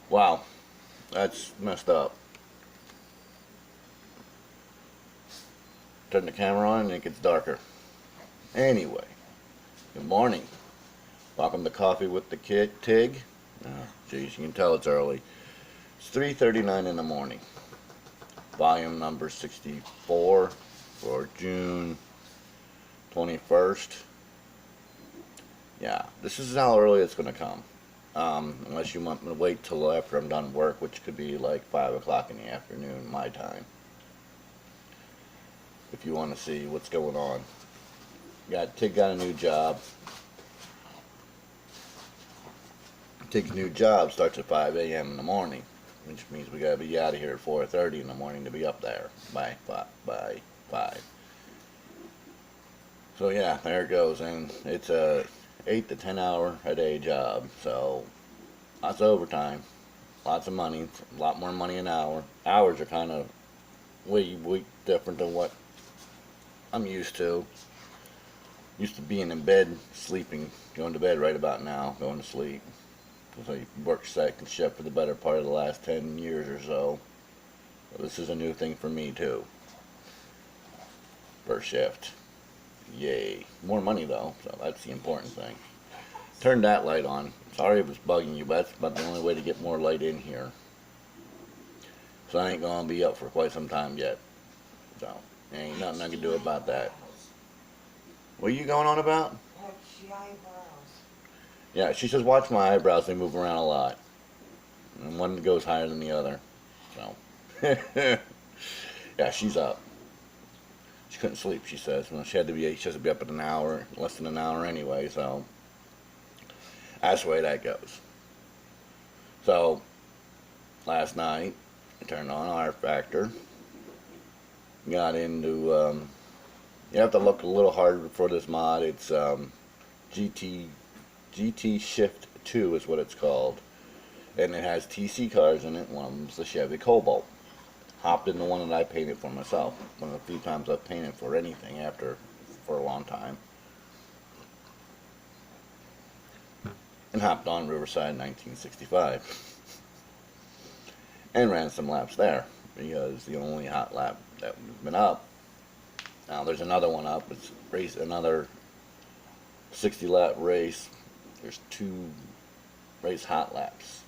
Wow, that's messed up. Turn the camera on and it gets darker. Anyway, good morning. Welcome to Coffee with the Kid Tigg. Oh, geez, you can tell it's early. It's 3:39 in the morning. Volume number 64 for June 21st. Yeah, this is how early it's going to come. Unless you want me to wait till after I'm done work, which could be like 5 o'clock in the afternoon, my time. If you want to see what's going on. Tig got a new job. Tig's new job starts at 5 a.m. in the morning, which means we gotta be out of here at 4:30 in the morning to be up there by 5. So yeah, there it goes, and it's a 8 to 10 hour a day job. So lots of overtime, lots of money, a lot more money an hour. Hours are kind of way different than what I'm used to. Used to being in bed, sleeping, going to bed right about now, going to sleep. So I worked second shift for the better part of the last 10 years or so. So this is a new thing for me too. First shift. Yay. More money though, so that's the important thing. Turn that light on. Sorry if it's bugging you, but that's about the only way to get more light in here. So I ain't gonna be up for quite some time yet. So ain't nothing I can do about that. What are you going on about? Yeah, she says watch my eyebrows, they move around a lot. And one goes higher than the other. So yeah, she's up. She couldn't sleep, she says. Well, she has to be up in an hour, less than an hour anyway, so that's the way that goes. So last night I turned on R Factor. Got into you have to look a little harder for this mod. It's GT GT Shift 2 is what it's called. And it has TC cars in it. One of them's the Chevy Cobalt. Hopped in the one that I painted for myself. One of the few times I've painted for anything for a long time. And hopped on Riverside 1965. And ran some laps there. Because the only hot lap that we've been up. Now there's another one up. It's another 60 lap race. There's 2 race hot laps.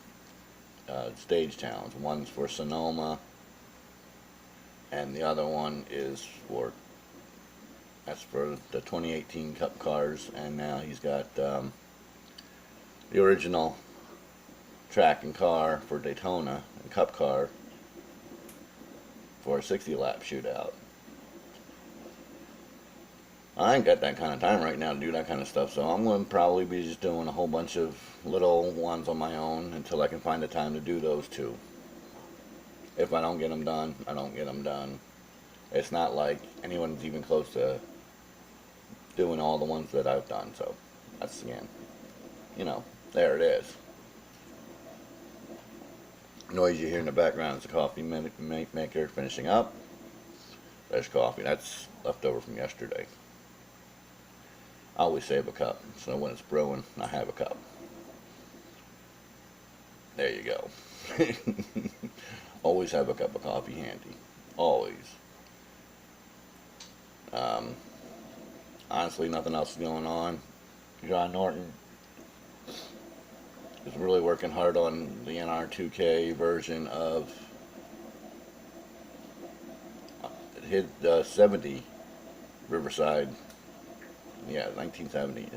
Stage towns. One's for Sonoma, and the other one is that's for the 2018 Cup cars. And now he's got the original track and car for Daytona and Cup car for a 60 lap shootout. I ain't got that kind of time right now to do that kind of stuff, so I'm going to probably be just doing a whole bunch of little ones on my own until I can find the time to do those 2. If I don't get them done, I don't get them done. It's not like anyone's even close to doing all the ones that I've done, so that's, again, there it is. Noise you hear in the background is the coffee maker finishing up. There's coffee. That's left over from yesterday. I always save a cup, so when it's brewing, I have a cup. There you go. Always have a cup of coffee handy. Always. Honestly, nothing else is going on. John Norton is really working hard on the NR2K version of his 70 Riverside. Yeah, 1970.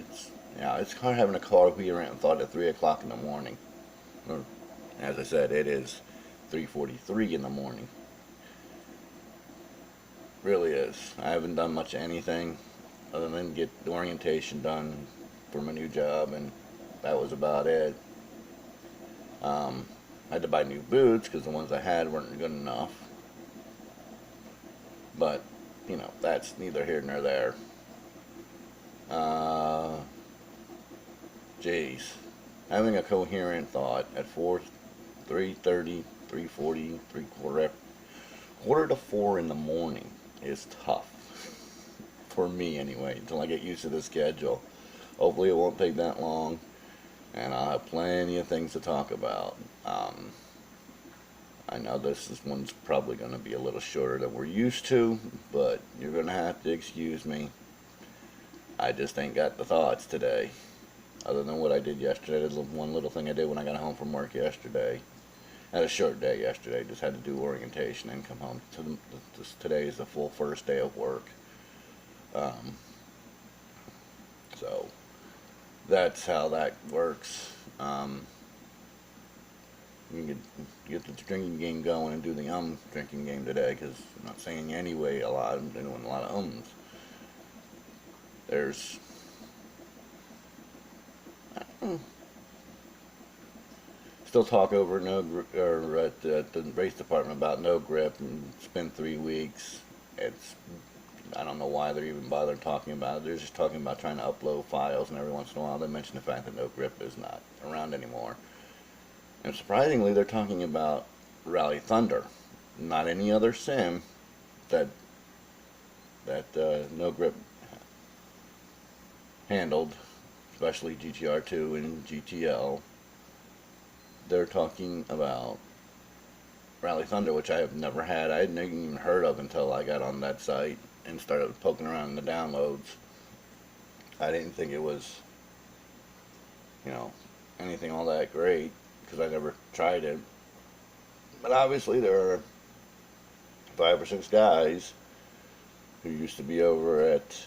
It's hard having a car here and thought at 3 o'clock in the morning. Or, as I said, it is 3:43 in the morning. Really is. I haven't done much of anything other than get the orientation done for my new job, and that was about it. I had to buy new boots because the ones I had weren't good enough. But, that's neither here nor there. Jeez. Having a coherent thought at 3:30, 3:40, quarter to 4 in the morning is tough. For me anyway, until I get used to the schedule. Hopefully it won't take that long. and I'll have plenty of things to talk about. I know one's probably going to be a little shorter than we're used to, but you're going to have to excuse me. I just ain't got the thoughts today. Other than what I did yesterday, there's one little thing I did when I got home from work yesterday. I had a short day yesterday, just had to do orientation and come home. Today is the full first day of work. Um, so that's how that works. You can get the drinking game going and do the drinking game today, because I'm not saying anyway a lot. I'm doing a lot of ums. There's still talk over or at the race department about no grip, and it's been 3 weeks. It's I don't know why they're even bothering talking about it. They're just talking about trying to upload files, and every once in a while they mention the fact that no grip is not around anymore. And surprisingly, they're talking about Rally Thunder, not any other sim that no grip handled, especially GTR2 and GTL. They're talking about Rally Thunder, which I have never had. I hadn't even heard of until I got on that site and started poking around in the downloads. I didn't think it was, anything all that great, because I never tried it. But obviously there are 5 or 6 guys who used to be over at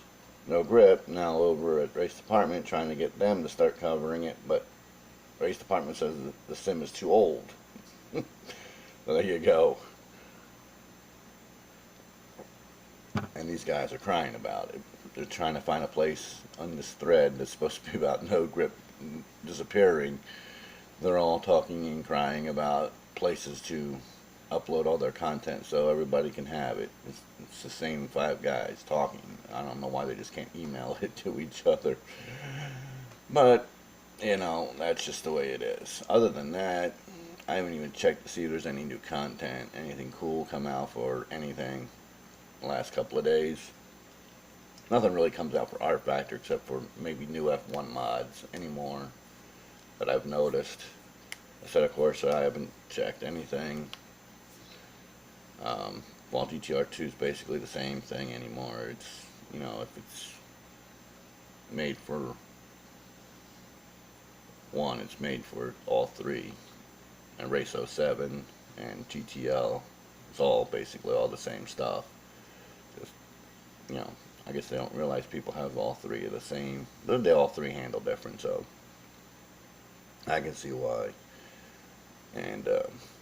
No Grip, now over at Race Department, trying to get them to start covering it, but Race Department says the sim is too old. Well, there you go. And these guys are crying about it. They're trying to find a place on this thread that's supposed to be about No Grip disappearing. They're all talking and crying about places to upload all their content so everybody can have it. It's the same 5 guys talking. I don't know why they just can't email it to each other. But, that's just the way it is. Other than that, I haven't even checked to see if there's any new content, anything cool come out for anything the last couple of days. Nothing really comes out for R Factor except for maybe new F1 mods anymore that I've noticed. I said, of course, I haven't checked anything. While GTR2 is basically the same thing anymore. It's, if it's made for one, it's made for all 3. And Race 07 and GTL, it's all basically all the same stuff. Just, I guess they don't realize people have all 3 of the same. They all 3 handle different, so I can see why. And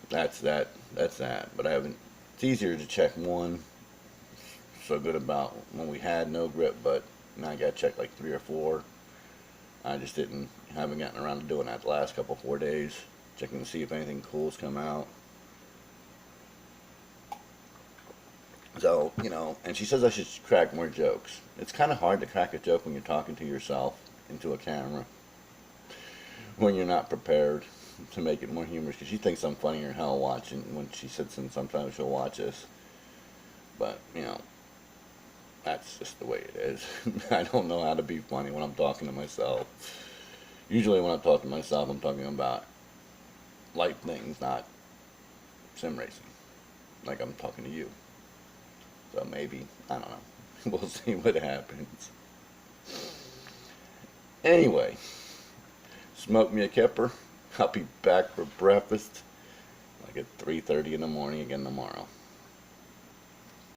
that's that. But I haven't. It's easier to check one. So good about when we had no grip, but now I got to check like 3 or 4. I just haven't gotten around to doing that the last 4 days. Checking to see if anything cool's come out. So, and she says I should crack more jokes. It's kind of hard to crack a joke when you're talking to yourself into a camera, when you're not prepared to make it more humorous, because she thinks I'm funnier than hell watching when she sits and sometimes she'll watch this. But, that's just the way it is. I don't know how to be funny when I'm talking to myself. Usually when I'm talking to myself, I'm talking about life things, not sim racing, like I'm talking to you. So maybe, I don't know. We'll see what happens. Anyway, smoke me a kipper. I'll be back for breakfast like at 3:30 in the morning again tomorrow.